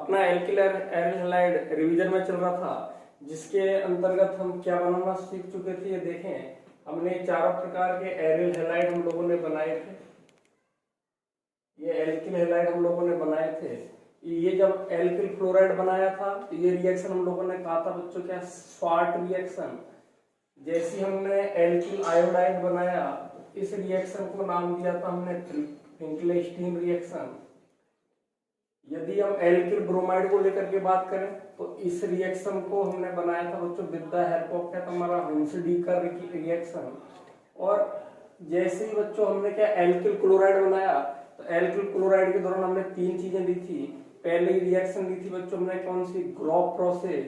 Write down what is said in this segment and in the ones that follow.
अपना alkyl aldehyde halide revision में चल रहा था, जिसके अंतर्गत हम क्या बनाना सीख चुके थे। ये देखें, हमने चारों प्रकार के एरियल हैलाइड हम लोगों ने बनाए थे। ये एल्किल हैलाइड हम लोगों ने बनाए थे। ये जब एल्किल क्लोराइड बनाया था तो ये रिएक्शन हम लोगों ने कहा था बच्चों क्या, स्वार्ट रिएक्शन। जैसे हमने एल्किल आयोडाइड बनाया, इस रिएक्शन को नाम दिया था हमने फिंकलेस्टीन रिएक्शन। यदि हम एल्किल ब्रोमाइड को लेकर के बात करें तो इस रिएक्शन को हमने बनाया था बच्चों विद द हेल्प ऑफ क्या, हमारा हुंसडी का रिएक्शन। और जैसे ही बच्चों हमने क्या एल्किल क्लोराइड बनाया, तो एल्किल क्लोराइड के दौरान हमने तीन चीजें ली थी। पहली रिएक्शन ली थी बच्चों हमने कौन सी, ग्रॉफ प्रोसेस।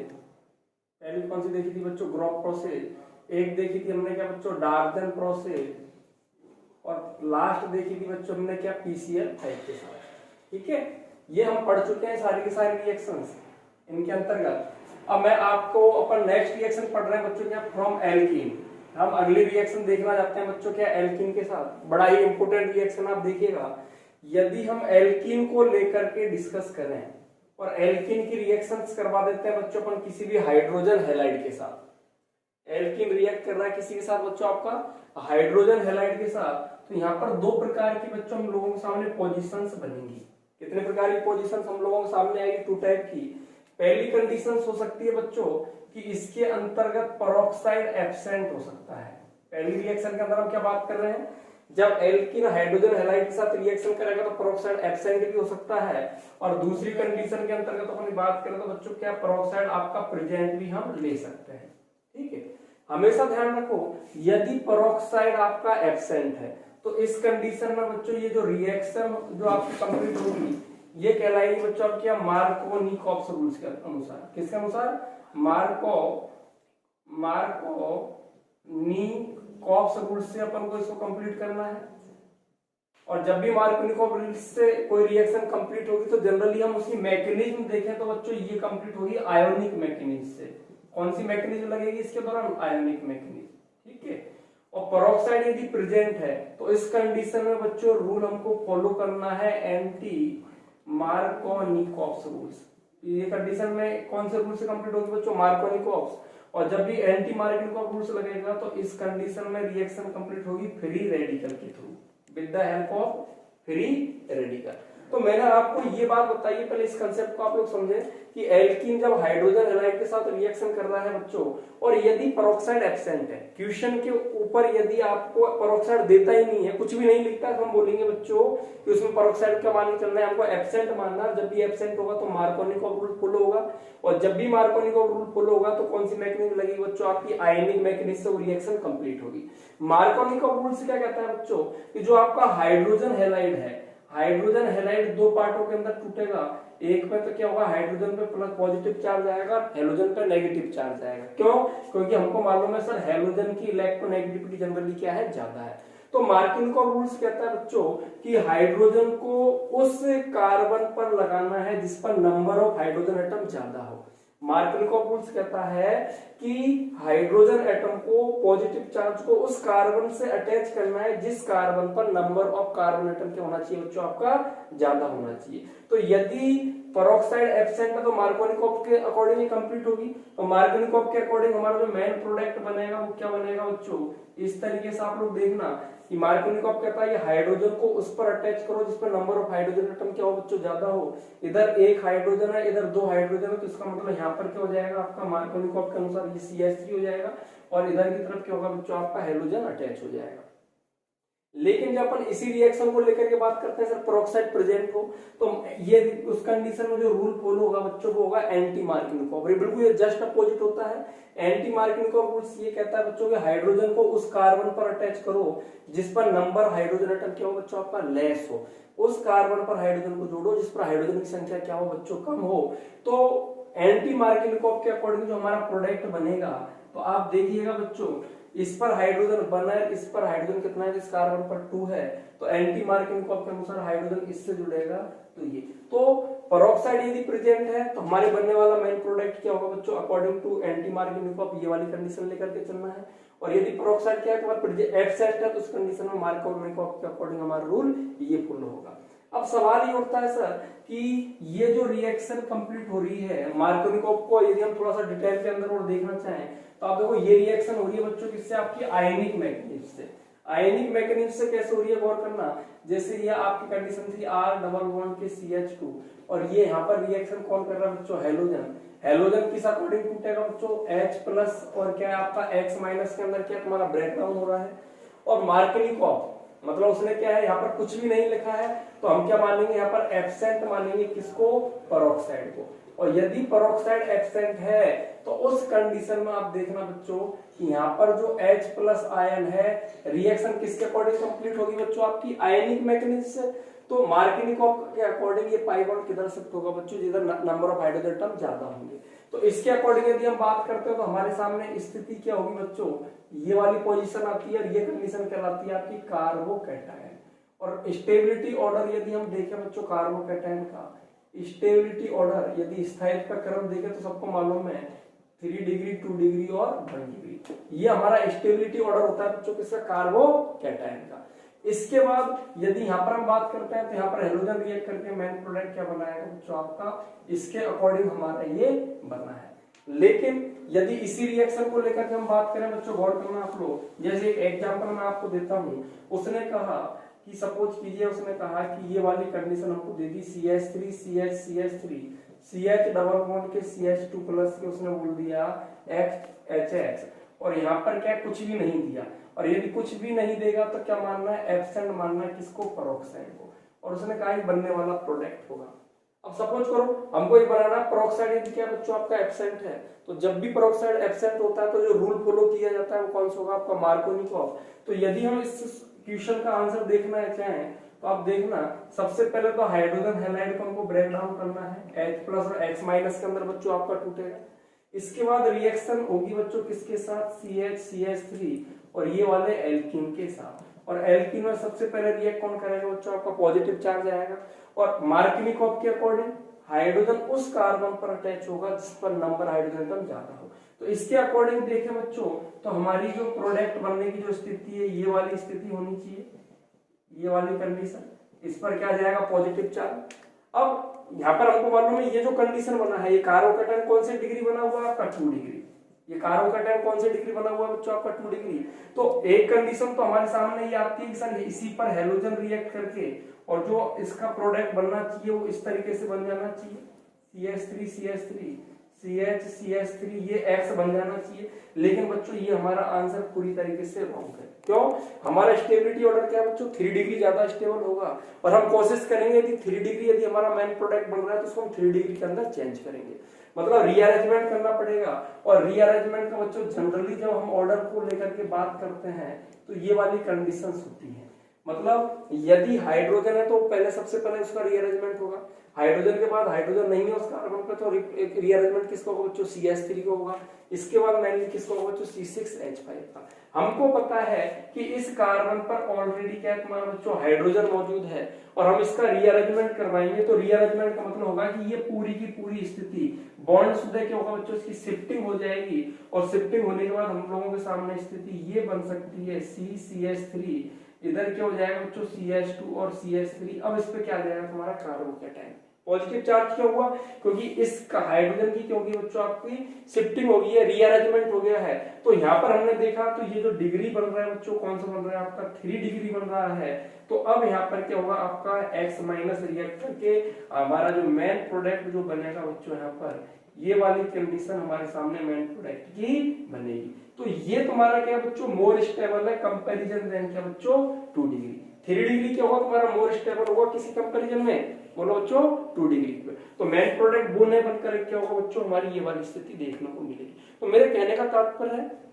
पहली कौन सी देखी थी बच्चों, ग्रॉफ प्रोसेस। एक देखी थी हमने क्या बच्चों, डार्जन प्रोसेस। और लास्ट देखी थी बच्चों हमने क्या, पीसीएल टाइप के साथ। ठीक है, ये हम पढ़ चुके हैं सारी की सारी रिएक्शंस इनके अंतर्गत। अब मैं आपको अपन नेक्स्ट रिएक्शन पढ़ रहे हैं बच्चों क्या, फ्रॉम एल्कीन। हम अगली रिएक्शन देखना चाहते हैं बच्चों क्या, एल्कीन के साथ। बड़ा ही इंपोर्टेंट रिएक्शन आप देखिएगा। यदि हम एल्कीन को लेकर के डिस्कस करें और एल्कीन की रिएक्शंस करवा देते हैं बच्चों अपन किसी भी हाइड्रोजन हैलाइड के साथ। एल्कीन रिएक्ट कर रहा है किसी के साथ बच्चों, आपका हाइड्रोजन हैलाइड के साथ। तो यहाँ पर दो प्रकार की बच्चों हम लोगों के सामने पोजीशंस बनेंगी। कितने प्रकार की पोजीशंस हम लोगों के सामने आएगी, टू टाइप की। पहली कंडीशन हो सकती है बच्चों कि इसके अंतर्गत पेरोक्साइड एब्सेंट हो सकता है। पहली रिएक्शन के अंदर हम क्या बात कर रहे हैं, जब एल्कीन हाइड्रोजन हैलाइड के साथ रिएक्शन करेगा तो पेरोक्साइड एब्सेंट भी हो सकता है। और दूसरी कंडीशन के अंतर्गत अपन बात करें तो बच्चों क्या, पेरोक्साइड आपका प्रेजेंट भी हम ले सकते हैं। ठीक है, हमेशा ध्यान रखो यदि पेरोक्साइड आपका एब्सेंट है तो इस कंडीशन में बच्चों ये जो रिएक्शन जो आपकी कंप्लीट होगी ये कहलाएगी बच्चों आप क्या, मार्कोव-निकोव्स रूल्स के अनुसार। किसके अनुसार, मार्कोव-निकोव्स रूल्स से अपन को इसको कंप्लीट करना है। और जब भी मार्कोव-निकोव्स रूल्स से कोई रिएक्शन कंप्लीट होगी तो जनरली हम उसकी मैकेनिज्म देखें तो बच्चों ये कंप्लीट होगी आयोनिक मैकेनिज्म से। कौन सी मैकेनिज्म लगेगी इसके दौरान, आयोनिक मैकेनिज्म। ठीक है, और पेरोक्साइड यदि प्रेजेंट है तो इस कंडीशन में बच्चों रूल हमको फॉलो करना है, एंटी मार्कोव-निकोव्स रूल्स। ये कंडीशन में कौन से रूल से कंप्लीट होगी बच्चों, मार्कोव-निकोव्स। और जब भी एंटी मार्कोव रूल्स लगेगा तो इस कंडीशन में रिएक्शन कंप्लीट होगी फ्री रेडिकल के through, with the help of free radical. तो मैंने आपको ये बात बताई है, पहले इस कंसेप्ट को आप लोग समझे कि एल्कीन जब हाइड्रोजन हैलाइड के साथ रिएक्शन कर रहा है बच्चों, और यदि पेरोक्साइड एब्सेंट है, क्वेश्चन के ऊपर यदि आपको पेरोक्साइड देता ही नहीं है, कुछ भी नहीं लिखता, तो हम बोलेंगे बच्चों कि उसमें पेरोक्साइड का मान चलना है, हमको एब्सेंट मानना है। जब भी एब्सेंट होगा तो मार्कोव-निकोव्स रूल फॉलो होगा, और जब भी मार्कोव-निकोव्स रूल फॉलो होगा तो कौन सी मैकेनिज्म लगेगी बच्चों, आपकी आयनिक मैकेनिज्म से वो रिएक्शन कंप्लीट होगी। मार्कोव-निकोव्स रूल से क्या कहता है बच्चों कि जो आपका हाइड्रोजन हैलाइड है, हाइड्रोजन हैलाइड दो पार्टों के अंदर टूटेगा। एक में तो क्या होगा, हाइड्रोजन पे प्लस पॉजिटिव चार्ज आएगा, हेलोजन पे नेगेटिव चार्ज आएगा। क्यों, क्योंकि हमको मालूम है सर हेलोजन की इलेक्ट्रोनेगेटिविटी जनरली क्या है, ज्यादा है। तो मार्कोव रूल्स कहता है बच्चों कि हाइड्रोजन को उस कार्बन पर लगाना है जिस पर नंबर ऑफ हाइड्रोजन एटम ज्यादा हो। मार्कोव रूल्स कहता है कि हाइड्रोजन एटम को, पॉजिटिव चार्ज को उस कार्बन से अटैच करना है जिस कार्बन पर नंबर ऑफ कार्बन एटम क्या होना चाहिए बच्चों, आपका ज्यादा होना चाहिए। तो यदि पेरोक्साइड एब्सेंट है तो मार्कोव के अकॉर्डिंग ही कंप्लीट होगी। तो मार्कोव के अकॉर्डिंग हमारा जो मेन प्रोडक्ट बनेगा वो क्या बनेगा बच्चों, इस तरीके से आप लोग देखना कि मार्कोव कहता है ये हाइड्रोजन को उस पर अटैच करो जिस पर नंबर ऑफ हाइड्रोजन एटम क्या हो बच्चों, ज्यादा हो। इधर एक हाइड्रोजन है, इधर दो हाइड्रोजन है, तो इसका मतलब यहाँ पर क्या हो जाएगा आपका, मार्कोव के अनुसार ये CH3 हो जाएगा, और इधर की तरफ क्या होगा बच्चों, आपका हेलोजन अटैच हो जाएगा। लेकिन जब अपन इसी रिएक्शन को लेकर के बात करते हैं सर पेरोक्साइड प्रेजेंट हो, तो ये उस कंडीशन में जो रूल फॉलो होगा बच्चों वो होगा एंटी मार्कोव। बिल्कुल ये जस्ट अपोजिट होता है। एंटी मार्कोव रूल्स ये कहता है बच्चों कि हाइड्रोजन को उस कार्बन पर अटैच करो जिस पर नंबर हाइड्रोजन एटम क्या हो बच्चों, आपका लेस हो। उस कार्बन पर हाइड्रोजन को जोड़ो जिस पर हाइड्रोजन की संख्या क्या हो बच्चों, कम हो। तो एंटी मार्कोव के अकॉर्डिंग जो हमारा प्रोडक्ट बनेगा, तो आप देखिएगा बच्चों इस पर हाइड्रोजन बना है, इस पर हाइड्रोजन कितना है, इस कार्बन पर 2 है, तो एंटी मार्कोव के अनुसार हाइड्रोजन इससे जुड़ेगा। तो ये तो पेरोक्साइड यदि प्रेजेंट है तो हमारे बनने वाला मेन प्रोडक्ट क्या होगा बच्चों, अकॉर्डिंग टू एंटी मार्कोव ये वाली कंडीशन लेकर के चलना है। और यदि पेरोक्साइड क्या है एब्सेंट है तो उस कंडीशन में मार्कोव के अकॉर्डिंग हमारा रूल ये फॉलो होगा। अब सवाल ये उठता है सर कि ये जो रिएक्शन कंप्लीट हो रही है मार्कोनिकोव को यदि हम थोड़ा सा डिटेल के अंदर और देखना चाहें तो आप देखो ये रिएक्शन हो रही है बच्चों किससे, आपकी आयनिक मैग्नीज से। आयनिक मैग्नीज से कैसे हो रही है गौर करना, जैसे ये आपकी कंडीशन थी R डबल बॉन्ड के CH2 और ये यहाँ पर रिएक्शन कौन कर रहा है बच्चों, हेलोजन। हेलोजन किस अकॉर्डिंग टूटेगा बच्चों, H प्लस और क्या है आपका X माइनस के अंदर क्या तुम्हारा ब्रेकडाउन हो रहा है। और मार्कोनिकोव मतलब उसने क्या है यहाँ पर कुछ भी नहीं लिखा है तो हम क्या मानेंगे यहाँ पर एब्सेंट मानेंगे किसको, पेरोक्साइड को। और यदि पेरोक्साइड एब्सेंट है तो उस कंडीशन में आप देखना बच्चों कि यहाँ पर जो H प्लस आयन है रिएक्शन किसके अकॉर्डिंग कंप्लीट होगी बच्चों, आपकी आयनिक मैग्नीज से। तो मार्कोनिकोव के अकॉर्डिंग ये पाई बॉन्ड किधर शिफ्ट होगा बच्चों, जिधर नंबर ऑफ हाइड्रोजन एटम ज्यादा होंगे। तो इसके अकॉर्डिंग यदि हम बात करते हैं तो हमारे सामने स्थिति क्या होगी बच्चों, ये वाली पोजीशन आती है और ये कंडीशन कहलाती है आपकी कार्बोकैटायन। और स्टेबिलिटी ऑर्डर यदि हम देखें बच्चों कार्बोकैटायन का स्टेबिलिटी ऑर्डर यदि स्थायित्व का क्रम देखें तो सबको मालूम है 3 डिग्री 2 डिग्री और 1 डिग्री, ये हमारा स्टेबिलिटी ऑर्डर होता है बच्चों किसका, कार्बोकैटायन का। इसके बाद यदि यहाँ पर हम बात करते हैं तो यहाँ पर हेलोजन रिएक्ट करके मेन प्रोडक्ट क्या बनाएगा बच्चों आपका, इसके अकॉर्डिंग हमारा ये बना है। लेकिन यदि इसी रिएक्शन को लेकर के हम बात करें बच्चों गौर करना आप लोग, जैसे एक एग्जांपल मैं आपको देता हूं, उसने कहा कि सपोज कीजिए उसने कहा कि ये वाली कंडीशन हमको दे दी CH3 CH CH3 CH double bond के CH2 प्लस के उसने बोल दिया HH और यहाँ पर क्या कुछ भी नहीं दिया। और यदि कुछ भी नहीं देगा तो क्या मानना है, एब्सेंट मानना है किसको, पेरोक्साइड को। और उसने कहा बनने वाला प्रोडक्ट होगा। अब सपोज करो हमको ये बनाना पेरोक्साइड यदि क्या बच्चों आपका एब्सेंट है, तो जब भी पेरोक्साइड एब्सेंट होता है तो जो रूल फॉलो किया जाता है वो कौन सा होगा, आपका मार्कोनिकोव। तो यदि हम इस क्वेश्चन का आंसर देखना है चाहें तो आप देखना सबसे पहले तो हाइड्रोजन हैलाइड को हमको ब्रेक डाउन करना है, H प्लस और X माइनस के अंदर बच्चों आपका टूटेगा। इसके बाद रिएक्शन होगी बच्चों किसके साथ, CH CH3 और ये वाले एल्कीन के साथ। और एल्कीन में सबसे पहले रिएक्ट कौन करेगा बच्चों, आपका पॉजिटिव चार्ज आएगा। और मार्कोनिकोव के अकॉर्डिंग हाइड्रोजन उस कार्बन पर अटैच होगा जिस पर नंबर हाइड्रोजन एटम ज्यादा हो। तो इसके अकॉर्डिंग देखें बच्चों तो हमारी जो प्रोडक्ट बनने की जो स्थिति है ये वाली स्थिति होनी चाहिए, ये वाली कंडीशन, इस पर क्या जाएगा, पॉजिटिव चार्ज। अब यहाँ पर हमको मालूम है ये जो कंडीशन बना है ये कार्बोकैटायन कौन सी डिग्री बना हुआ है आपका, 2 डिग्री। ये कार्बोकैटायन कौन सी डिग्री बना हुआ है बच्चों आपका, 2 डिग्री। तो एक कंडीशन तो हमारे सामने ये आती है कि सर इसी पर हेलोजन रिएक्ट करके और जो इसका प्रोडक्ट बनना चाहिए वो इस तरीके से बन जाना चाहिए, CH3 CH3 CH CH3 ये X बन जाना चाहिए। लेकिन बच्चों ये हमारा आंसर पूरी तरीके से रॉन्ग है। क्यों, हमारा स्टेबिलिटी ऑर्डर क्या बच्चों, 3 डिग्री ज्यादा स्टेबल होगा। और हम कोशिश करेंगे कि 3 डिग्री यदि हमारा मेन प्रोडक्ट बन रहा है तो उसको हम 3 डिग्री के अंदर चेंज करेंगे, मतलब रीअरेंजमेंट करना पड़ेगा। और रीअरेंजमेंट का बच्चों जनरली जब हम ऑर्डर को लेकर के बात करते हैं तो ये वाली कंडीशंस होती है। मतलब यदि हाइड्रोजन है तो पहले सबसे पहले उसका रीअरेंजमेंट होगा, हाइड्रोजन के बाद हाइड्रोजन नहीं है उस कार्बन पे तो रीअरेंजमेंट किसका होगा बच्चों, CH3 को होगा। इसके बाद मेनली किसका होगा बच्चों, C6H5 का। हमको पता है कि इस कार्बन पर ऑलरेडी क्या तुम्हारा बच्चों हाइड्रोजन मौजूद है और हम इसका रीअरेंजमेंट करवाएंगे तो रीअरेंजमेंट का मतलब होगा कि ये पूरी की पूरी स्थिति बॉन्ड सुधे क्या होगा बच्चों, इसकी शिफ्टिंग हो जाएगी। और शिफ्टिंग होने के बाद हम लोगों के सामने स्थिति ये बन सकती है CCH3, इधर क्या हो जाएगा बच्चों CH2 और CH3। अब इस पे क्या जाएगा तुम्हारा कार्बोकैटायन। पॉजिटिव चार्ज क्यों हुआ, क्योंकि इस हाइड्रोजन की क्योंकि बच्चों आपकी शिफ्टिंग हो गई है, रीअरेंजमेंट हो गया है। तो यहाँ पर हमने देखा तो ये जो डिग्री बन रहा है बच्चों कौन सा बन रहा है आपका, 3 डिग्री बन रहा है। तो अब यहाँ पर क्या होगा आपका X माइनस रिएक्ट करके हमारा जो मेन प्रोडक्ट जो बनेगा बच्चों यहाँ पर ये वाली कंडीशन हमारे सामने मेन प्रोडक्ट की बनेगी। तो ये तुम्हारा क्या बच्चों मोर स्टेबल है कंपैरिजन देन क्या बच्चों 2 डिग्री। 3 डिग्री क्या होगा तुम्हारा मोर स्टेबल होगा किसी कंपैरिजन में, बोलो बच्चों 2 डिग्री पे। तो मेन प्रोडक्ट वो नहीं बनकर क्या होगा बच्चों हमारी ये वाली स्थिति देखने को मिलेगी। तो मेरे कहने का तात्पर्य है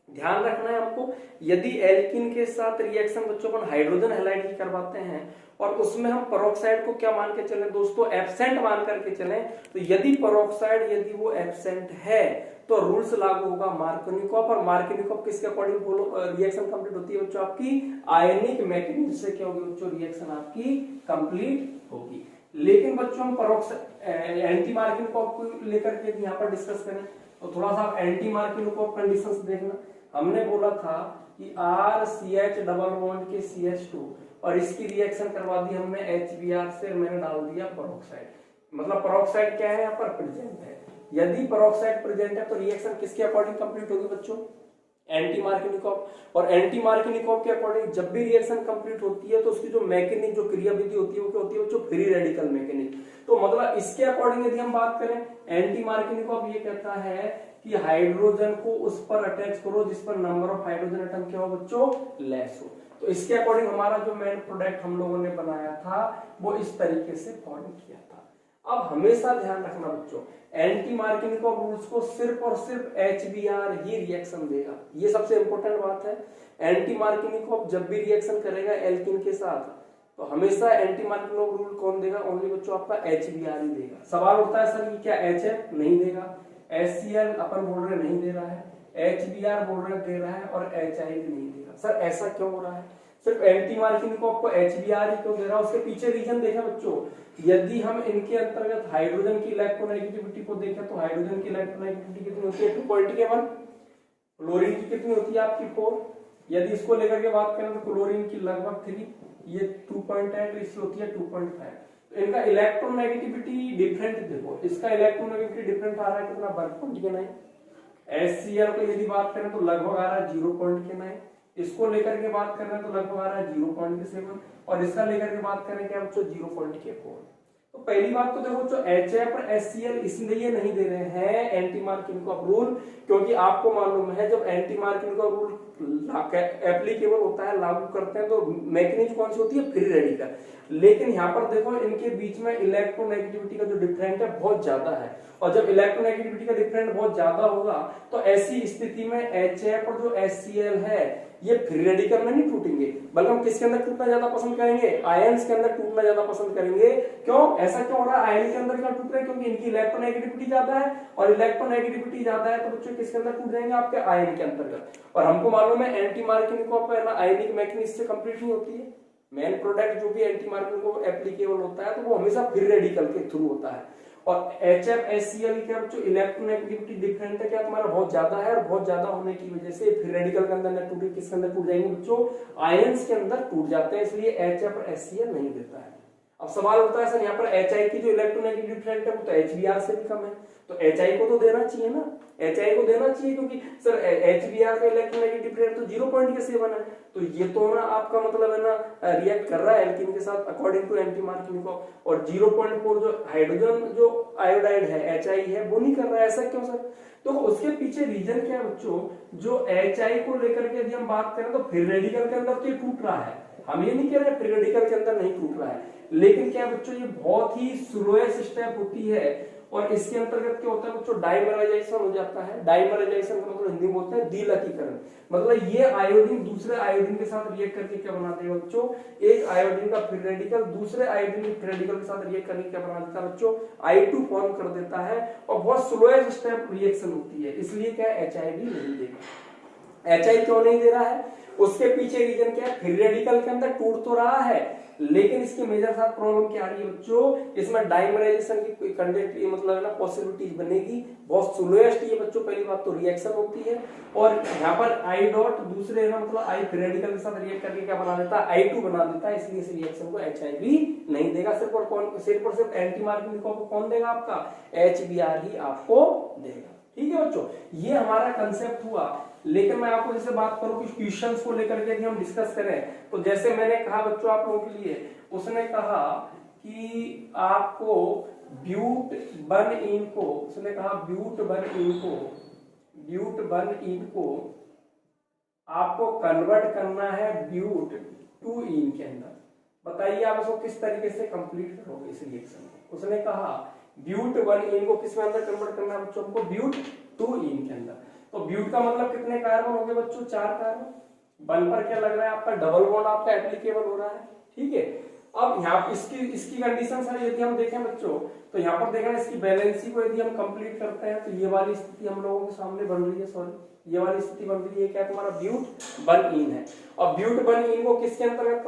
ध्यान रखना है हमको, यदि एल्कीन के साथ रिएक्शन बच्चों अपन हाइड्रोजन हैलाइड की करवाते हैं और उसमें हम पेरोक्साइड को क्या मान के चले दोस्तों, एब्सेंट मान करके चले, तो यदि पेरोक्साइड यदि वो एब्सेंट है तो रूल्स लागू होगा मार्कोनिकोव। और मार्कोनिकोव किसके अकॉर्डिंग रिएक्शन कंप्लीट होती है बच्चों आपकी आयनिक मैकेनिज्म से क्या होगी बच्चों रिएक्शन आपकी कंप्लीट होगी। लेकिन बच्चों हम पेरोक्साइड एंटी मार्कोनिकोव को लेकर के यहाँ पर डिस्कस करें तो थोड़ा सा एंटी मार्कोनिकोव कंडीशंस देखना। हमने बोला था कि RCH डबल बॉन्ड के CH2 और इसकी रिएक्शन करवा दी हमने HBr से, मैंने डाल दिया पेरोक्साइड। मतलब पेरोक्साइड क्या है यहाँ पर, प्रेजेंट है। यदि पेरोक्साइड प्रेजेंट है तो रिएक्शन किसके अकॉर्डिंग कंप्लीट होगी बच्चों, एंटी मार्किनिकॉफ। और एंटी मार्किनिकॉफ के अकॉर्डिंग जब भी रिएक्शन कंप्लीट होती है तो उसकी जो मैकेनिक, जो क्रियाविधि होती है वो क्या होती है बच्चों, फ्री रेडिकल मैकेनिक। तो मतलब इसके अकॉर्डिंग यदि हम बात करें, एंटी मार्किनिकॉफ ये कहता है कि हाइड्रोजन को उस पर अटैच करो जिस पर नंबर ऑफ हाइड्रोजन एटम क्या हो बच्चों, लेस हो। तो इसके अकॉर्डिंग हमारा जो मेन प्रोडक्ट हम लोगों ने बनाया था वो इस तरीके से फॉर्म किया था। अब हमेशा ध्यान रखना बच्चों, एंटी मार्किनिकॉफ रूल्स को सिर्फ और सिर्फ HBr ही रिएक्शन देगा, ये सबसे इंपॉर्टेंट बात है। एंटी मार्किनिकॉफ जब भी रिएक्शन करेगा एल्किन के साथ तो हमेशा एंटी मार्किनिकॉफ रूल कौन देगा, ओनली बच्चों आपका HBr ही देगा। सवाल उठता है सर ये क्या HF नहीं देगा, HCl अपन बोल रहे नहीं दे रहा है, HBr बोल रहे दे रहा है और HI भी नहीं देगा। सर ऐसा क्यों हो रहा है, सिर्फ एंटी मार्किनिकॉफ को HBr ही क्यों दे रहा है, उसके पीछे रीजन देखा बच्चों। यदि हम इनके अंतर्गत हाइड्रोजन की इलेक्ट्रोनेगेटिविटी को देखें तो हाइड्रोजन की इलेक्ट्रोनेगेटिविटी कितनी होती है, 2.1। क्लोरीन की कितनी होती है आपकी 4। यदि इसको लेकर के बात करें तो क्लोरीन की लगभग 3, ये 2.8, इसकी होती है 2.5। तो इनका इलेक्ट्रोनेगेटिविटी डिफरेंट देखो, इसका इलेक्ट्रोनेगेटिविटी डिफरेंट आ रहा है कितना, 1.9। HCl को यदि बात करें तो लगभग आ रहा है 0.9। इसको लेकर के बात कर रहे हैं तो लगभग आ रहा है 0.7 और इसका लेकर के बात करें क्या बच्चों, 0.4। तो पहली बात तो देखो बच्चों, HF और HCl इसलिए नहीं दे रहे हैं एंटी मार्किनिकॉफ रूल, क्योंकि आपको मालूम है जब एंटी मार्किनिकॉफ रूल एप्लीकेबल होता है, लागू करते हैं तो मैकेनिज्म कौन सी होती है, फ्री रेडिकल। लेकिन यहाँ पर देखो इनके बीच में इलेक्ट्रोनेगेटिविटी का जो डिफरेंट है बहुत ज्यादा है, और जब इलेक्ट्रोनेगेटिविटी का डिफरेंट बहुत ज्यादा होगा तो ऐसी स्थिति में HF और जो HCl है ये फ्री रेडिकल में नहीं टूटेंगे, बल्कि हम किसके अंदर टूटना ज्यादा पसंद करेंगे, आयंस के अंदर टूटना ज्यादा पसंद करेंगे। क्यों ऐसा क्यों हो रहा है, आयन के अंदर क्या टूट रहे हैं, क्योंकि इनकी इलेक्ट्रोनेगेटिविटी ज्यादा है, और इलेक्ट्रोनेगेटिविटी ज्यादा है तो बच्चों किसके अंदर टूट जाएंगे, आपके आयन के अंतर्गत। और हमको मालूम है एंटी मार्किनिकॉफ है ना आयनिक मैकेनिज्म से कंप्लीट नहीं होती है। मेन प्रोडक्ट जो भी एंटी मार्किनिकॉफ एप्लीकेबल होता है तो वो हमेशा फ्री रेडिकल के थ्रू होता है। और HF HCl क्या बच्चों, इलेक्ट्रोनेगेटिविटी डिफरेंट है क्या तुम्हारा, बहुत ज्यादा है, और बहुत ज्यादा होने की वजह से फ्री रेडिकल के अंदर न टूटे, किसके अंदर टूट जाएंगे बच्चों, आयंस के अंदर टूट जाते हैं, इसलिए HF और HCl नहीं देता है। अब सवाल उठता है सर यहाँ पर HI की जो इलेक्ट्रोनेगेटिव डिफरेंट है वो तो HBr से भी कम है, तो HI को तो देना चाहिए ना, HI को देना चाहिए, क्योंकि सर HBr का इलेक्ट्रोनेगेटिव डिफरेंट तो 0.7 है, तो ये तो ना आपका मतलब है ना रिएक्ट कर रहा है एल्कीन के साथ अकॉर्डिंग टू एंटी मार्किनिकॉफ, और 0.4 जो हाइड्रोजन जो आयोडाइड है HI है वो नहीं कर रहा है, ऐसा क्यों सर। तो उसके पीछे रीजन क्या है बच्चों, जो HI को लेकर के यदि हम बात करें तो फ्री रेडिकल के अंदर तो ये टूट रहा है, हम ये नहीं कह रहे फ्री रेडिकल के अंदर नहीं टूट रहा है, लेकिन क्या बच्चों ये बहुत ही स्लोएस्ट स्टेप होती है, और इसके अंतर्गत क्या होता है बच्चों, डाइमराइजेशन हो जाता है। डाइमराइजेशन का मतलब हिंदी में बोलते हैं द्विलकीकरण, मतलब ये आयोडीन दूसरे आयोडीन के साथ रिएक्ट करके क्या बना देगा बच्चों, एक आयोडीन का फ्री रेडिकल दूसरे आयोडीन के फ्री रेडिकल के साथ रिएक्ट करके क्या बना देता है बच्चों, I2 फॉर्म कर देता है, और बहुत स्लोएस्ट स्टेप रिएक्शन होती है, इसलिए क्या HI भी नहीं देगा। HI क्यों नहीं दे रहा है, उसके पीछे रीजन क्या है, फ्री रेडिकल के अंदर टूट तो रहा है, लेकिन इसके मेजर साथ प्रॉब्लम क्या आ रही है बच्चों, इसमें डाइमराइजेशन की कंडक्ट मतलब है ना पॉसिबिलिटीज बनेगी, बहुत स्लोएस्ट ये बच्चों पहली बात तो रिएक्शन होती है, और यहाँ पर I डॉट दूसरे ना मतलब I फ्री रेडिकल के साथ रिएक्ट करके क्या बना देता है, I2 बना देता है, इसलिए इस रिएक्शन को HI भी नहीं देगा। सिर्फ और कौन, सिर्फ और सिर्फ एंटी मार्किनिकॉफ को कौन देगा, आपका HBr ही आपको देगा। ठीक है बच्चों, ये हमारा कंसेप्ट हुआ। लेकिन मैं आपको जैसे बात करूं कि क्वेश्चंस को लेकर के यदि हम डिस्कस करें तो जैसे मैंने कहा बच्चों आप लोगों के लिए, उसने कहा कि आपको ब्यूट बन इन को, उसने कहा ब्यूट बन इन को आपको कन्वर्ट करना है ब्यूट टू इन के अंदर। बताइए आप इसको किस तरीके से कंप्लीट करोगे इस रिएक्शन को। उसने कहा ब्यूट वन इन को किस में अंदर कन्वर्ट करना है बच्चों, हमको ब्यूट टू इन के अंदर। तो ब्यूट का मतलब कितने कार्बन हो गए बच्चों, 4 कार्बन। वन पर क्या लग रहा है, आपका डबल बॉन्ड आपका एप्लीकेबल हो रहा है। ठीक है, अब यहाँ इसकी कंडीशन है यदि हम देखें बच्चों, तो यहाँ पर देखना इसकी बैलेंसी को यदि हम कंप्लीट करते हैं तो ये वाली स्थिति हम लोगों के सामने बन रही है, सॉरी ये वाली स्थिति बन रही है, क्या तुम्हारा ब्यूट वन इन है। और ब्यूट वन इन को किसके अंतर्गत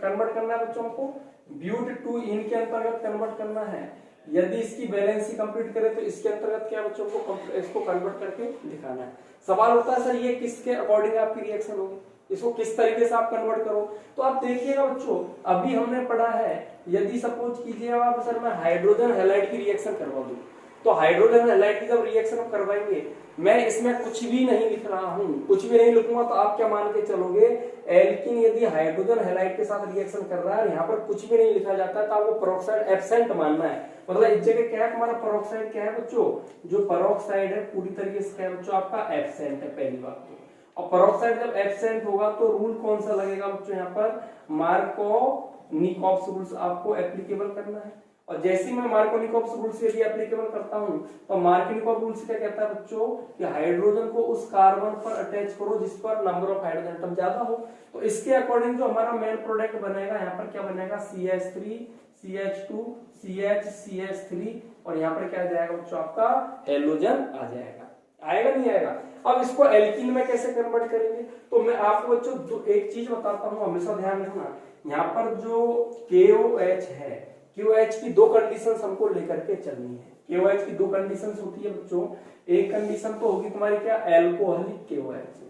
कन्वर्ट करना है बच्चों, को ब्यूट टू इन के अंतर्गत कन्वर्ट करना है। यदि इसकी बैलेंसी कंप्लीट करे तो इसके अंतर्गत क्या बच्चों को इसको कन्वर्ट करके दिखाना है। सवाल होता है सर ये किसके अकॉर्डिंग आपकी रिएक्शन होगी, इसको किस तरीके से आप कन्वर्ट करो। तो आप देखिएगा बच्चों, अभी हमने पढ़ा है यदि सपोज कीजिए आप सर मैं हाइड्रोजन हैलाइड की रिएक्शन करवा दूं, तो हाइड्रोजन हैलाइड की जब रिएक्शन हम करवाएंगे, मैं इसमें कुछ भी नहीं लिख रहा हूं, कुछ भी नहीं लिखूंगा तो आप क्या मान के चलोगे, एल्कीन यदि हाइड्रोजन हैलाइड के साथ रिएक्शन कर रहा है, यहाँ पर कुछ भी नहीं लिखा जाता है तो आपको पेरोक्साइड एब्सेंट मानना है। मतलब इस जगह क्या है, हमारा पेरोक्साइड क्या है बच्चों, जो पेरोक्साइड है पूरी तरीके से क्या है बच्चों, आपका एब्सेंट है पहली बात तो। और पेरोक्साइड जब एब्सेंट होगा तो रूल कौन सा लगेगा बच्चों, यहाँ पर मार्कोव-निकोव्स रूल्स आपको एप्लीकेबल करना है। और जैसे मैं मार्कोव-निकोव्स रूल्स यदि एप्लीकेबल करता हूं तो मार्कोव-निकोव्स रूल्स क्या कहता है बच्चों कि हाइड्रोजन को उस कार्बन पर अटैच करो जिस पर नंबर ऑफ हाइड्रोजन एटम ज्यादा हो। तो इसके अकॉर्डिंग जो हमारा मेन प्रोडक्ट बनेगा, यहाँ पर क्या बनेगा, CH3 CH2 CH CH3 और यहाँ पर क्या आ जाएगा बच्चों, आपका हेलोजन आ जाएगा। आएगा नहीं आएगा। अब इसको एल्कीन में कैसे कन्वर्ट करेंगे, तो मैं आपको बच्चों एक चीज बताता हूँ, हमेशा ध्यान रखना। यहाँ पर जो KOH है, KOH की दो कंडीशंस हमको लेकर के चलनी है। KOH की दो कंडीशंस होती है बच्चों, एक कंडीशन तो होगी तुम्हारी क्या, एल्कोहलिक KOH,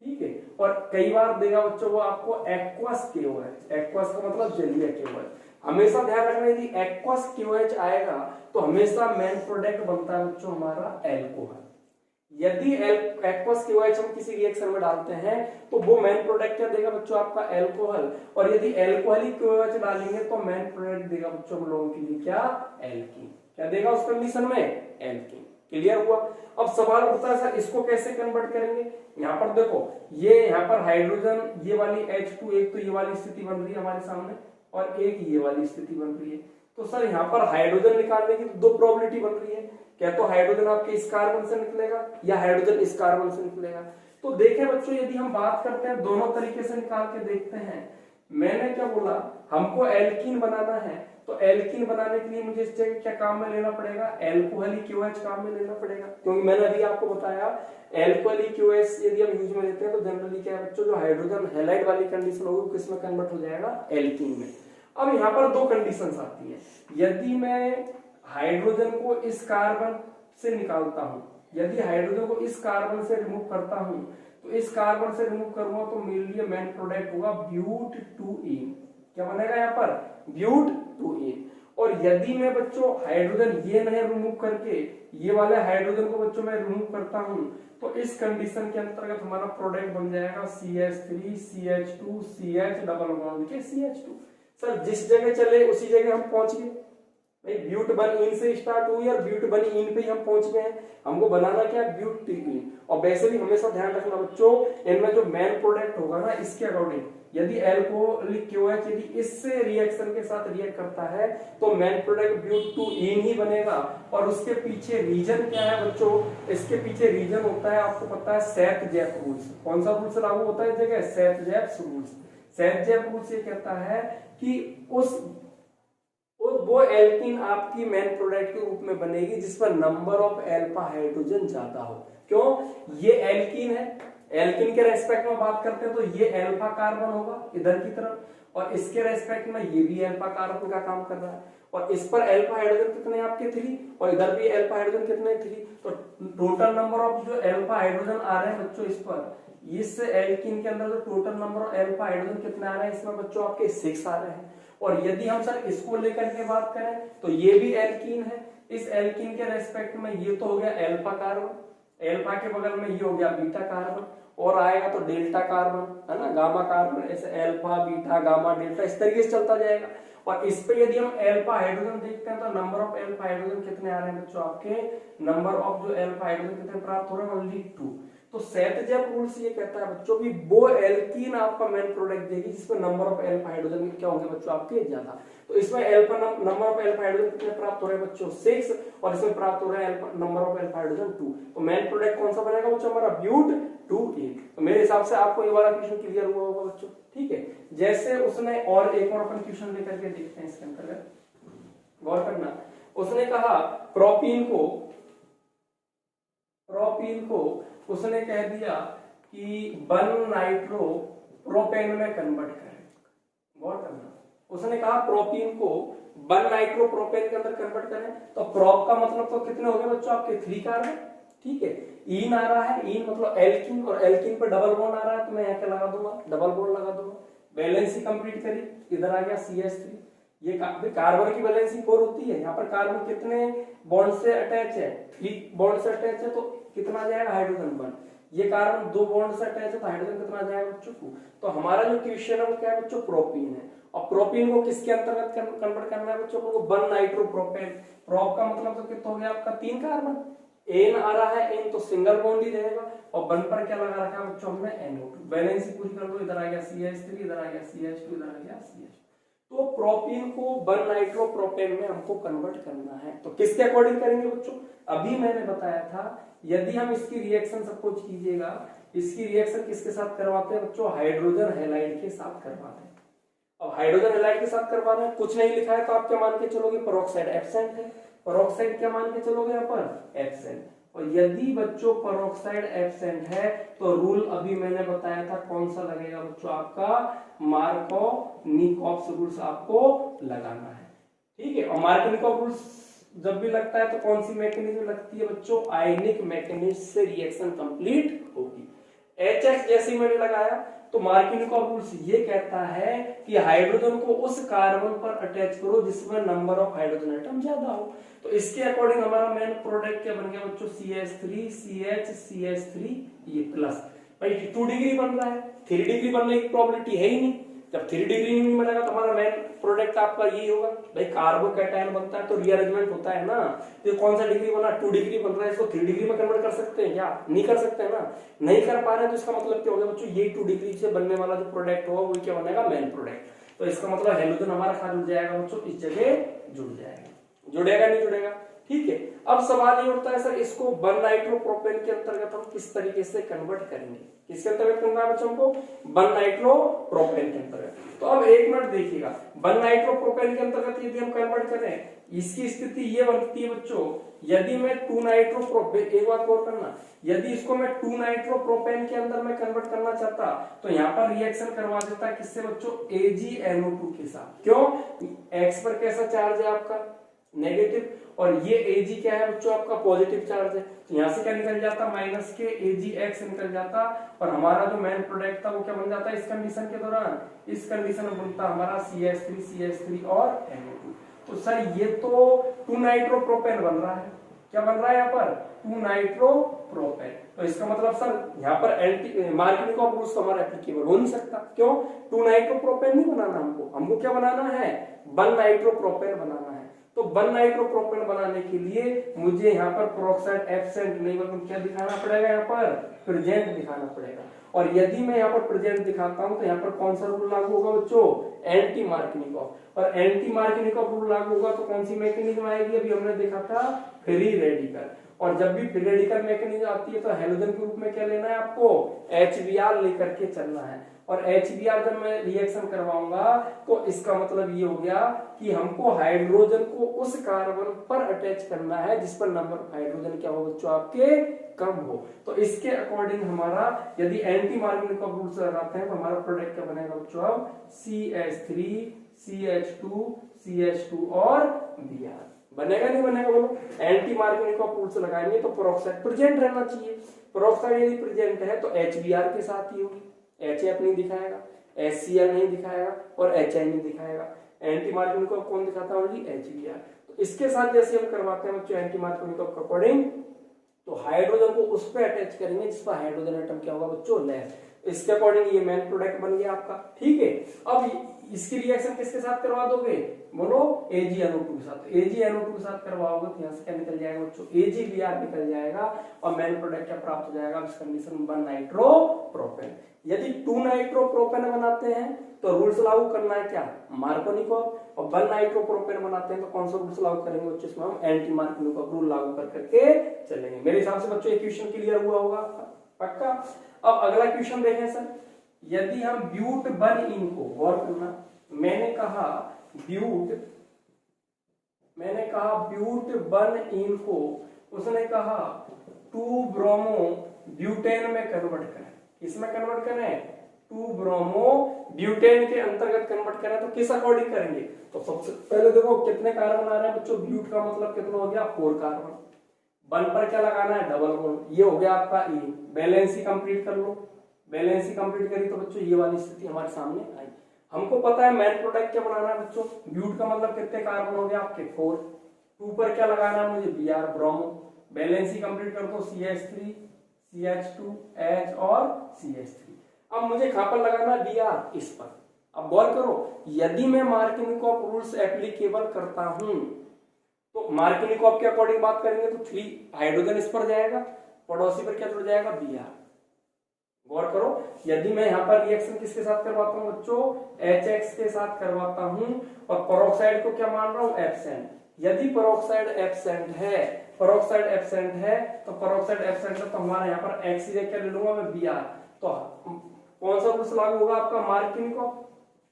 ठीक है, और कई बार देगा बच्चों वो आपको एक्वस KOH, एक्वस का मतलब जलीय KOH। हमेशा ध्यान रखना यदि एक्वस KOH आएगा तो हमेशा मेन प्रोडक्ट बनता है बच्चों हमारा एल्कोहल। यदि एक्वस KOH हम किसी रिएक्शन में डालते हैं तो वो मेन प्रोडक्ट क्या देगा बच्चों, आपका एल्कोहल। और यदि एल्कोहलिक KOH डालेंगे तो मेन प्रोडक्ट देगा बच्चों हम लोगों के लिए क्या, एल्कीन। क्या देगा उस कंडीशन में, एल्कीन। क्लियर हुआ। अब सवाल उठता है सर इसको कैसे कन्वर्ट करेंगे। यहाँ पर देखो, ये यहाँ पर हाइड्रोजन, ये वाली H2, एक तो ये वाली स्थिति बन रही है हमारे सामने और एक ये वाली स्थिति बन रही है। तो सर यहाँ पर हाइड्रोजन निकालने की दो प्रोबेबिलिटी बन रही है, क्या तो हाइड्रोजन आपके इस कार्बन से निकलेगा या हाइड्रोजन इस कार्बन से निकलेगा। तो देखें बच्चों, यदि हम बात करते हैं दोनों तरीके से निकाल के देखते हैं। मैंने क्या बोला, हमको एल्कीन बनाना है, तो एल्कीन बनाने के लिए मुझे इस जगह क्या काम में लेना पड़ेगा, एल्कोहलिक KOH काम में लेना पड़ेगा। क्योंकि मैंने अभी आपको बताया एल्कोहलिक KOH यदि हम यूज में लेते हैं तो जनरली क्या है बच्चों, जो हाइड्रोजन हैलाइड वाली कंडीशन होगी किसमें कन्वर्ट हो जाएगा, एल्कीन में। अब यहाँ पर दो कंडीशंस आती है, यदि मैं हाइड्रोजन को इस कार्बन से निकालता हूं, यदि हाइड्रोजन को इस कार्बन से रिमूव करता हूं, तो इस कार्बन से रिमूव करूंगा तो मेरे लिए मेन प्रोडक्ट होगा ब्यूट-2-ईन। क्या बनेगा यहाँ पर, ब्यूट-2-ईन। और यदि मैं बच्चों हाइड्रोजन ये नहीं रिमूव करके ये वाले हाइड्रोजन को बच्चों मैं रिमूव करता हूं, तो इस कंडीशन के अंतर्गत हमारा प्रोडक्ट बन जाएगा CH3 CH2 CH double bond के CH2। सर जिस जगह चले उसी जगह हम पहुंच गए भाई, ब्यूट-1-ईन से स्टार्ट हुई और ब्यूट-1-ईन पे ही हम पहुंच गए हैं। हमको बनाना क्या है, ब्यूट-2-ईन। और वैसे भी हमेशा ध्यान रखना बच्चों, इनमें जो मेन प्रोडक्ट होगा ना, इसके अकॉर्डिंग यदि एल्कोहलिक KOH यदि इससे रिएक्शन के साथ रिएक्ट करता है तो मेन प्रोडक्ट ब्यूट-2-ईन ही बनेगा। और उसके पीछे रीजन क्या है बच्चों, इसके पीछे रीजन होता है, आपको पता है, सेट-जैप रूल्स। कौन सा रूल्स लागू होता है इस जगह, सेट-जैप रूल्स। सेट-जैप रूल्स ये कहता है कि वो एल्कीन आपकी मेन प्रोडक्ट के रूप में बनेगी जिस पर नंबर ऑफ एल्फा हाइड्रोजन ज्यादा हो। क्यों, ये एल्कीन है, एल्कीन के रेस्पेक्ट में बात करते हैं तो ये एल्फा कार्बन होगा इधर की तरफ, और इसके रेस्पेक्ट में ये भी अल्फा कार्बन का काम कर रहा है, और इस पर अल्फा हाइड्रोजन कितने आपके 3 और इधर भी अल्फा हाइड्रोजन कितने 3। तो टोटल नंबर ऑफ जो अल्फा हाइड्रोजन आ रहे हैं बच्चों इस पर, इस एल्कीन के अंदर जो total number of alpha hydrogen कितने आ रहे हैं इसमें बच्चों आपके 6 आ रहे हैं। और यदि हम सर इसको लेकर के बात करें तो ये भी एल्कीन है, इस एल्कीन के रेस्पेक्ट में ये तो हो गया अल्फा कार्बन, अल्फा के बगल में ये हो गया बीटा कार्बन, और आएगा तो डेल्टा कार्बन है ना, गामा कार्बन, ऐसे अल्फा बीटा गामा डेल्टा इस तरीके से चलता जाएगा। और इस पे यदि हम अल्फा हाइड्रोजन देखते हैं तो नंबर ऑफ अल्फा हाइड्रोजन कितने आ रहे हैं बच्चों आपके, नंबर ऑफ जो अल्फा हाइड्रोजन कितने प्राप्त हो रहे हैं, ओनली 2। तो सेट-जैप रूल्स ये कहता है बच्चों कि वो एल्कीन आपका मेन प्रोडक्ट देगी जिसमें नंबर ऑफ अल्फा हाइड्रोजन क्या होंगे बच्चों आपके ज्यादा। तो इसमें alpha number of alpha hydrogen कितने प्राप्त हो रहे हैं बच्चों 6, और इसमें प्राप्त हो रहे हैं नंबर ऑफ अल्फा हाइड्रोजन 2। तो मेन प्रोडक्ट कौन सा बनेगा बच्चों हमारा, ब्यूट-2-ईन। तो मेरे हिसाब से आपको ये वाला क्वेश्चन क्लियर हुआ होगा बच्चों, ठीक है। जैसे उसने और एक और अपन क्वेश्चन लेकर के देखते हैं इसके अंतर्गत, गौर करना। उसने कहा प्रोपीन को उसने कह दिया कि 1 नाइट्रो प्रोपेन में कन्वर्ट करें। गौर करना, उसने कहा प्रोपीन को 1 नाइट्रोप्रोपेन के अंदर कन्वर्ट करें, तो प्रोप का मतलब तो कितने हो गए बच्चों आपके 3 कार्बन, ठीक है। ईन आ रहा है, ईन मतलब एल्कीन, और एल्कीन पे डबल बॉन्ड आ रहा है, तो मैं यहाँ क्या लगा दूंगा, डबल बॉन्ड लगा दूंगा। वैलेंसी कंप्लीट करी, इधर आ गया CH3। ये कार्बन की वैलेंसी 4 होती है, यहाँ पर कार्बन कितने बॉन्ड से अटैच है, 3 बॉन्ड से अटैच है, तो कितना आ जाएगा हाइड्रोजन 1। ये कार्बन 2 बॉन्ड से अटैच है, तो हाइड्रोजन कितना आ जाएगा बच्चों 2। तो हमारा जो क्वेश्चन है वो क्या है बच्चों, प्रोपीन है। और प्रोपीन को किसके अंतर्गत कन्वर्ट करना है बच्चों को, 1 नाइट्रोप्रोपेन। प्रोप का मतलब तो कितना हो गया आपका 3 कार्बन, एन आ रहा है, एन तो सिंगल बॉन्ड ही रहेगा, और 1 पर क्या लगा रखा है बच्चों हमने NO2। वैलेंसी पूरी कर लो, इधर आ गया CH3, इधर आ गया CH2, इधर आ गया CH2। तो प्रोपीन को 1 नाइट्रोप्रोपेन में हमको कन्वर्ट करना है, तो किसके अकॉर्डिंग करेंगे बच्चों, अभी मैंने बताया था यदि हम इसकी रिएक्शन सपोज कीजिएगा, इसकी रिएक्शन किसके साथ करवाते हैं बच्चों, हाइड्रोजन हैलाइड के साथ करवाते हैं। अब हाइड्रोजन हैलाइड के साथ करवा रहे हैं, कुछ नहीं लिखा है तो आप क्या मान के चलोगे, पेरोक्साइड एब्सेंट है, पेरोक्साइड क्या मान के चलोगे यहाँ पर, एब्सेंट। और यदि बच्चों पेरोक्साइड एब्सेंट है तो रूल अभी मैंने बताया था कौन सा लगेगा बच्चों, आपका मार्कोव-निकोव्स रूल्स आपको लगाना है, ठीक है। और मार्कोव-निकोव्स रूल्स जब भी लगता है तो कौन सी मैकेनिज्म लगती है बच्चों, आयनिक मैकेनिज्म से रिएक्शन कंप्लीट होगी। HX जैसे मैंने लगाया तो मार्कोव रूल्स ये कहता है कि हाइड्रोजन को उस कार्बन पर अटैच करो जिसमें नंबर ऑफ हाइड्रोजन एटम ज्यादा हो। तो इसके अकॉर्डिंग हमारा मेन प्रोडक्ट क्या बन गया बच्चों, CH3 CH CH3 ये प्लस। भाई 2 डिग्री बन रहा है, 3 डिग्री बनने की प्रोबेबिलिटी है ही नहीं। जब 3 डिग्री नहीं बनेगा तो हमारा मेन प्रोडक्ट आपका यही होगा। भाई कार्बोकैटायन बनता है तो रीअरेंजमेंट होता है ना, तो कौन सा डिग्री बना, 2 डिग्री बन रहा है, इसको 3 डिग्री में कन्वर्ट कर सकते हैं क्या, नहीं कर सकते हैं ना, नहीं कर पा रहे हैं। तो इसका मतलब क्या हो गया बच्चों, ये 2 डिग्री से बनने वाला जो प्रोडक्ट होगा वो क्या बनेगा, मेन प्रोडक्ट। तो इसका मतलब हेलोजन हमारा कहाँ जुड़ जाएगा बच्चों, इस जगह जुड़ जाएगा, जुड़ेगा नहीं जुड़ेगा, ठीक है। अब सवाल ये उठता है सर इसको 1 नाइट्रोप्रोपेन के अंतर्गत हम किस तरीके से कन्वर्ट करेंगे, किसके अंतर्गत करना है बच्चों को, 1 नाइट्रोप्रोपेन के अंतर्गत। तो अब 1 मिनट देखिएगा, 1 नाइट्रोप्रोपेन के अंतर्गत यदि हम कन्वर्ट करें, इसकी स्थिति ये बनती है बच्चों, यदि मैं 2 नाइट्रोप्रोपेन, एक बात और करना, यदि इसको मैं 2 नाइट्रोप्रोपेन के अंदर में कन्वर्ट करना चाहता तो यहाँ पर रिएक्शन करवा देता किससे बच्चों, AgNO2 के साथ। क्यों, X पर कैसा चार्ज है आपका, नेगेटिव, और ये Ag क्या है बच्चों आपका पॉजिटिव चार्ज है, तो यहाँ से क्या निकल जाता, माइनस के AgX निकल जाता, और हमारा जो मेन प्रोडक्ट था वो क्या बन जाता है इस कंडीशन के दौरान, इस कंडीशन में बनता हमारा CH3 और NO2। तो सर ये तो 2 नाइट्रोप्रोपेन बन रहा है, क्या बन रहा है यहाँ पर, 2 नाइट्रोप्रोपेन। तो इसका मतलब सर यहाँ पर एंटी मार्कोव रूल्स तो हमारा एप्लीकेबल हो नहीं सकता। क्यों, 2 नाइट्रोप्रोपेन नहीं बनाना हमको, हमको क्या बनाना है, 1 नाइट्रोप्रोपेन बनाना है। तो 1 नाइट्रोप्रोपेन बनाने के लिए मुझे यहाँ पर पेरोक्साइड एब्सेंट नहीं बल्कि क्या दिखाना पड़ेगा, यहाँ पर प्रेजेंट दिखाना पड़ेगा। और यदि मैं यहाँ पर प्रेजेंट दिखाता हूं तो यहाँ पर कौन सा रूल लागू होगा बच्चों, एंटी मार्कोव। और एंटी मार्कोव रूल लागू होगा तो कौन सी मैकेनिज्म आएगी, अभी हमने देखा था फ्री रेडिकल। और जब भी फ्री रेडिकल मैकेनिज्म आती है तो हेलोजन के रूप में क्या लेना है आपको, HBr लेकर के चलना है। और HBr जब मैं रिएक्शन करवाऊंगा तो इसका मतलब ये हो गया कि हमको हाइड्रोजन को उस कार्बन पर अटैच करना है जिस पर नंबर ऑफ हाइड्रोजन क्या हो बच्चों आपके कम हो। तो इसके अकॉर्डिंग हमारा यदि एंटी मार्कोव रूल्स लगाते हैं तो हमारा प्रोडक्ट क्या बनेगा बच्चों, अब CH3 CH2 CH2 और Br बनेगा नहीं बनेगा, बोलो। एंटी मार्कोव रूल्स लगाएंगे तो पेरोक्साइड प्रेजेंट रहना चाहिए, पेरोक्साइड यदि प्रेजेंट है तो HBr के साथ ही होगी, HF नहीं दिखाएगा, HCl नहीं दिखाएगा और HI नहीं दिखाएगा। एंटी मार्कोव कौन दिखाता है, ओनली HBr। तो इसके साथ जैसे हम करवाते हैं बच्चों एंटी मार्कोव के अकॉर्डिंग, तो हाइड्रोजन को उस पर अटैच करेंगे जिस पर हाइड्रोजन एटम क्या होगा बच्चों, लेस। इसके अकॉर्डिंग ये मेन प्रोडक्ट बन गया आपका, ठीक है। अब इसकी रिएक्शन किसके साथ करवा दोगे, बोलो AgNO2 के साथ। AgNO2 के साथ करवाओगे तो यहाँ से क्या निकल जाएगा बच्चों, AgBr निकल जाएगा और मेन प्रोडक्ट क्या प्राप्त हो जाएगा इस कंडीशन में, 1 नाइट्रोप्रोपेन। यदि 2 नाइट्रोप्रोपेन बनाते हैं तो रूल्स लागू करना है क्या, मार्कोव। और 1 नाइट्रोप्रोपेन बनाते हैं तो कौन सा रूल्स लागू करेंगे बच्चों, इसमें हम एंटी मार्कोव रूल लागू करके चलेंगे। मेरे हिसाब से बच्चों ये क्वेश्चन क्लियर हुआ होगा पक्का। अब अगला क्वेश्चन देखें सर, यदि हम ब्यूट 1 इन को गौर करना, मैंने कहा ब्यूट 1 इन को उसने कहा 2 ब्रोमो ब्यूटेन में कन्वर्ट करें, इसमें कन्वर्ट करें 2 ब्रोमो ब्यूटेन के अंतर्गत कन्वर्ट करें तो किस अकॉर्डिंग करेंगे? तो सबसे पहले देखो कितने कार्बन आ रहे हैं बच्चों, ब्यूट का मतलब कितना हो गया 4 कार्बन, वन पर क्या लगाना है डबल बॉन्ड, ये हो गया आपका E। बैलेंस ही कंप्लीट कर लो, बैलेंस ही कंप्लीट करी तो बच्चों ये वाली स्थिति हमारे सामने आई। हमको पता है मेन प्रोडक्ट क्या बनाना है बच्चों, ब्यूट का मतलब कितने कार्बन हो गए आपके 4, 2 पर क्या लगाना है मुझे Br ब्रोमो, बैलेंस ही कंप्लीट कर दो CH3 CH2 H और CH3। अब मुझे कहां पर लगाना है Br, इस पर। अब गौर करो, यदि मैं मार्किनिकॉफ रूल्स एप्लीकेबल करता हूं तो मार्किनिकॉफ के अकॉर्डिंग बात करेंगे तो 3 हाइड्रोजन इस पर जाएगा, पड़ोसी पर क्या जुड़ जाएगा Br। गौर करो, यदि मैं यहाँ पर रिएक्शन किसके साथ करवाता हूँ बच्चों, HX के साथ करवाता हूँ और पेरोक्साइड को क्या मान रहा हूँ एब्सेंट। यदि पेरोक्साइड एब्सेंट है, पेरोक्साइड एब्सेंट है तो पेरोक्साइड एब्सेंट है तो हमारे यहाँ पर X की जगह ले लूंगा मैं Br। तो कौन सा रूल्स लागू होगा आपका मार्किनिकॉफ,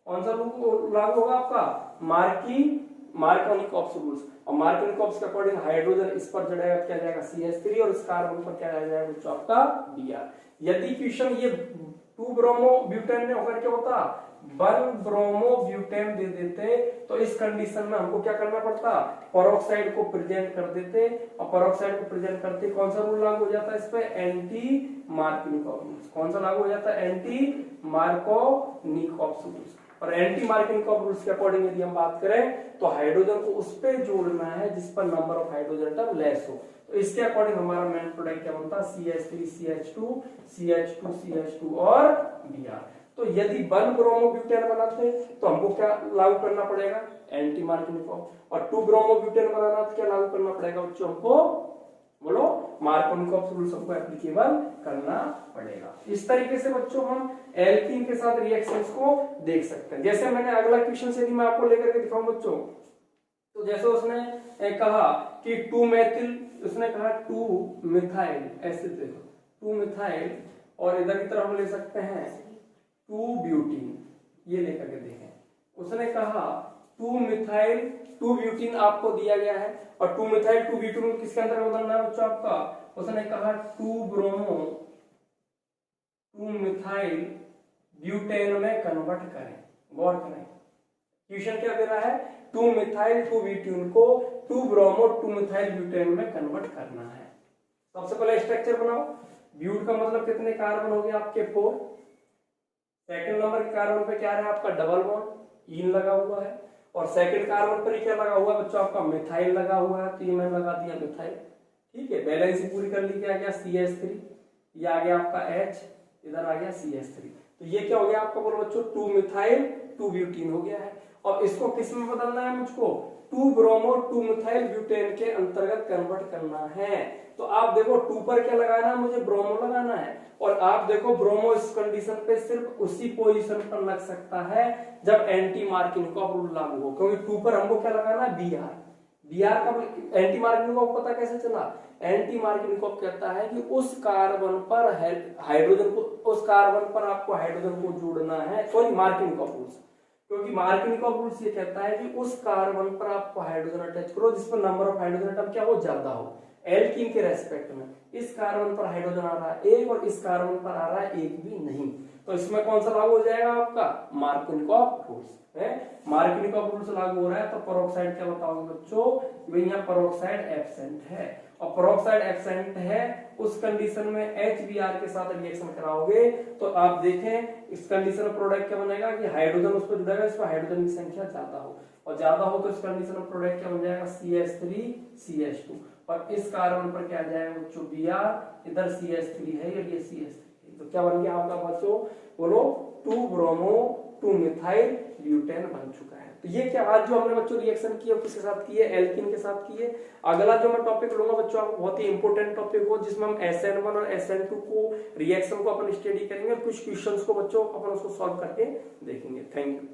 कौन सा रूल लागू होगा आपका मार्किनिकॉफ रूल्स। और मार्किनिकॉफ के अकॉर्डिंग हाइड्रोजन इस पर जड़ेगा क्या जाएगा CH3 और इस कार्बन पर क्या जाएगा बच्चों आपका Br। यदि क्वेश्चन ये 2 ब्रोमो ब्यूटेन में होकर क्या होता 1 ब्रोमो ब्यूटेन दे देते तो इस कंडीशन में हमको क्या करना पड़ता, पेरोक्साइड को प्रेजेंट कर देते और पेरोक्साइड को प्रेजेंट करते कौन सा रूल लागू हो जाता है इस पे, एंटी मार्किनिकॉफ रूल्स। कौन सा लागू हो जाता है, एंटी मार्कोनिकॉफ रूल्स। और एंटी मार्किनिकॉफ रूल्स के अकॉर्डिंग यदि हम बात करें तो हाइड्रोजन को उस पे जोड़ना है जिस पर number of hydrogen atom less हो। तो इसके अकॉर्डिंग हमारा मेन प्रोडक्ट क्या बनता है CH3 CH2 CH2 CH2 और Br। तो यदि 1 ब्रोमो ब्यूटेन बनाते तो हमको क्या लागू करना पड़ेगा, एंटी मार्किनिकॉफ, और 2 ब्रोमो ब्यूटेन बनाना तो क्या लागू करना पड़ेगा बच्चों हमको, बोलो मार्किनिकॉफ रूल्स हमको एप्लीकेबल करना पड़ेगा। इस तरीके से बच्चों हम एल्कीन के साथ रिएक्शंस को देख सकते हैं। जैसे मैंने अगला क्वेश्चन से यदि मैं आपको लेकर के दिखाऊं बच्चों, तो जैसे उसने कहा कि 2 मेथिल, उसने कहा 2 मिथाइल, ऐसे देखो 2 मिथाइल और इधर की तरफ हम ले सकते हैं 2 ब्यूटीन, ये लेकर के देखें। उसने कहा 2 मिथाइल 2 ब्यूटीन आपको दिया गया है और 2 मिथाइल 2 ब्यूटीन को किसके अंदर बदलना है बच्चों आपका, उसने कहा 2 ब्रोमो 2 मिथाइल ब्यूटेन में कन्वर्ट करें। गौर करें क्वेश्चन क्या दे रहा है, 2 मिथाइल 2 ब्यूटेन को 2 ब्रोमो 2 मिथाइल ब्यूटेन में कन्वर्ट करना है। सबसे पहले स्ट्रक्चर बनाओ, ब्यूट का मतलब कितने कार्बन हो गए आपके 4, सेकंड नंबर के कार्बन पे क्या है आपका डबल बॉन्ड इन लगा हुआ है और सेकंड कार्बन पर क्या लगा हुआ है बच्चों आपका मिथाइल लगा हुआ है, तो ये मैंने लगा दिया मिथाइल। ठीक है, बैलेंस पूरी कर ली, क्या आ गया CH3, ये आ गया आपका H, इधर आ गया CH3। तो ये क्या हो गया आपका बोलो बच्चों 2 मिथाइल 2 ब्यूटीन हो गया है। और इसको किस में बदलना है मुझको, 2 ब्रोमो 2 मिथाइल ब्यूटेन के अंतर्गत कन्वर्ट करना है। तो आप देखो 2 पर क्या लगाना है मुझे, ब्रोमो लगाना है। और आप देखो ब्रोमो इस कंडीशन पे सिर्फ उसी पोजीशन पर लग सकता है जब एंटी मार्किनिकॉफ रूल लागू हो, क्योंकि 2 पर हमको क्या लगाना है Br। Br का एंटी मार्किनिकॉफ पता कैसे चला, एंटी मार्किनिकॉफ कहता है कि उस कार्बन पर हाइड्रोजन को, उस कार्बन पर आपको हाइड्रोजन को जोड़ना है, सॉरी मार्किनिकॉफ रूल्स, क्योंकि मार्किनिकॉफ रूल्स ये कहता है कि उस कार्बन पर आपको हाइड्रोजन अटैच करो जिस पर नंबर ऑफ हाइड्रोजन एटम क्या हो ज्यादा हो। एल्कीन के रेस्पेक्ट में इस कार्बन पर हाइड्रोजन आ रहा है 1 और इस कार्बन पर आ रहा है 1 भी नहीं, तो इसमें कौन सा लागू हो जाएगा आपका मार्किनिकॉफ रूल्स है। मार्किनिकॉफ रूल्स लागू हो रहा है तो पेरोक्साइड क्या बताओगे बच्चों, भाई यहाँ पेरोक्साइड एब्सेंट है और पेरोक्साइड एब्सेंट है उस कंडीशन में HBr के साथ रिएक्शन कराओगे तो आप देखें इस कंडीशन में प्रोडक्ट क्या बनेगा कि हाइड्रोजन उस पर जुड़ेगा, इस पर हाइड्रोजन की संख्या ज्यादा हो और ज्यादा हो तो इस कंडीशन में प्रोडक्ट क्या बन जाएगा CH3 CH2 और इस कार्बन पर क्या जाएगा बच्चों Br, इधर CH3 है और ये CH3 तो क्या बन गया आपका बच्चों बोलो 2 ब्रोमो 2 मिथाइल ब्यूटेन बन चुका है। तो ये क्या आज जो हमने बच्चों रिएक्शन किए किसके साथ किए, एल्कीन के साथ किए। अगला जो मैं टॉपिक लूंगा बच्चों आपको बहुत ही इंपॉर्टेंट टॉपिक हो जिसमें हम SN1 और SN2 को रिएक्शन को अपन स्टडी करेंगे और कुछ क्वेश्चंस को बच्चों अपन उसको सॉल्व करके देखेंगे। Thank you.